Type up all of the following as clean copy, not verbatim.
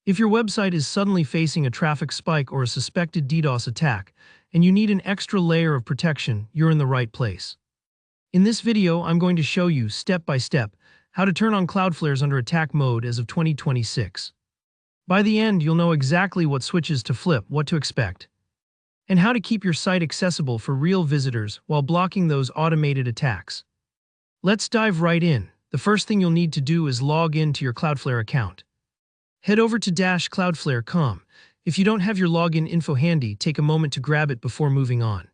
If your website is suddenly facing a traffic spike or a suspected DDoS attack, and you need an extra layer of protection, you're in the right place. In this video, I'm going to show you, step by step, how to turn on Cloudflare's under attack mode as of 2026. By the end, you'll know exactly what switches to flip, what to expect, and how to keep your site accessible for real visitors while blocking those automated attacks. Let's dive right in. The first thing you'll need to do is log in to your Cloudflare account. Head over to -cloudflare.com. If you don't have your login info handy, take a moment to grab it before moving on.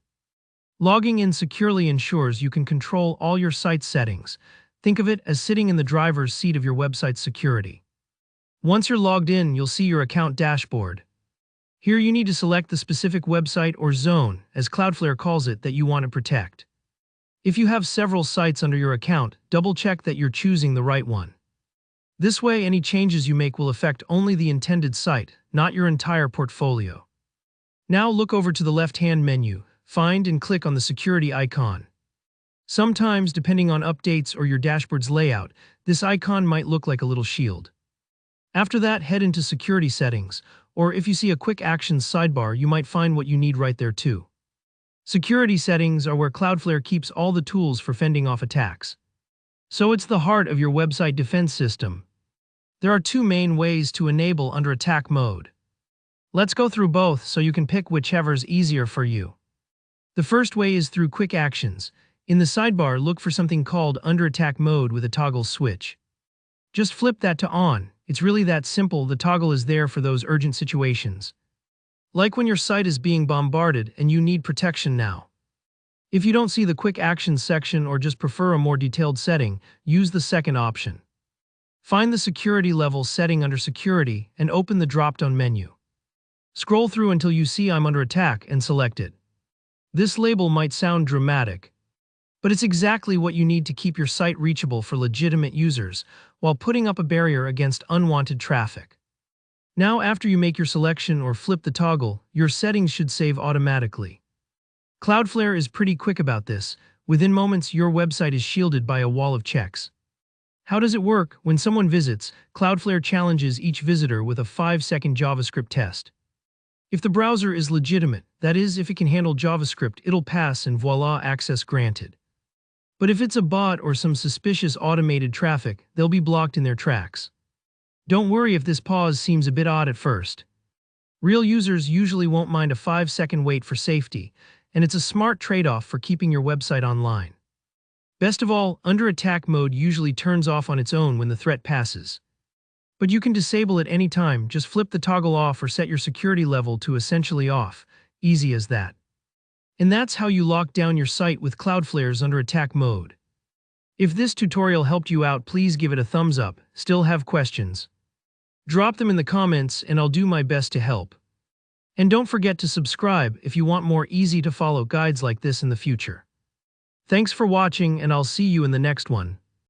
Logging in securely ensures you can control all your site's settings. Think of it as sitting in the driver's seat of your website's security. Once you're logged in, you'll see your account dashboard. Here you need to select the specific website or zone, as Cloudflare calls it, that you want to protect. If you have several sites under your account, double-check that you're choosing the right one. This way, any changes you make will affect only the intended site, not your entire portfolio. Now look over to the left-hand menu, find and click on the security icon. Sometimes, depending on updates or your dashboard's layout, this icon might look like a little shield. After that, head into Security Settings, or if you see a Quick Actions sidebar, you might find what you need right there too. Security Settings are where Cloudflare keeps all the tools for fending off attacks. So it's the heart of your website defense system. There are two main ways to enable under attack mode. Let's go through both so you can pick whichever's easier for you. The first way is through Quick Actions. In the sidebar, look for something called Under Attack Mode with a toggle switch. Just flip that to on. It's really that simple. The toggle is there for those urgent situations, like when your site is being bombarded and you need protection now. If you don't see the Quick Actions section or just prefer a more detailed setting, use the second option. Find the security level setting under Security and open the drop-down menu. Scroll through until you see I'm under attack and select it. This label might sound dramatic, but it's exactly what you need to keep your site reachable for legitimate users while putting up a barrier against unwanted traffic. Now, after you make your selection or flip the toggle, your settings should save automatically. Cloudflare is pretty quick about this. Within moments, your website is shielded by a wall of checks. How does it work? When someone visits, Cloudflare challenges each visitor with a 5-second JavaScript test. If the browser is legitimate, that is, if it can handle JavaScript, it'll pass and voila, access granted. But if it's a bot or some suspicious automated traffic, they'll be blocked in their tracks. Don't worry if this pause seems a bit odd at first. Real users usually won't mind a 5-second wait for safety, and it's a smart trade-off for keeping your website online. Best of all, under attack mode usually turns off on its own when the threat passes. But you can disable it anytime. Just flip the toggle off or set your security level to essentially off. Easy as that. And that's how you lock down your site with Cloudflare's under attack mode. If this tutorial helped you out, please give it a thumbs up. Still have questions? Drop them in the comments and I'll do my best to help. And don't forget to subscribe if you want more easy-to-follow guides like this in the future. Thanks for watching, and I'll see you in the next one.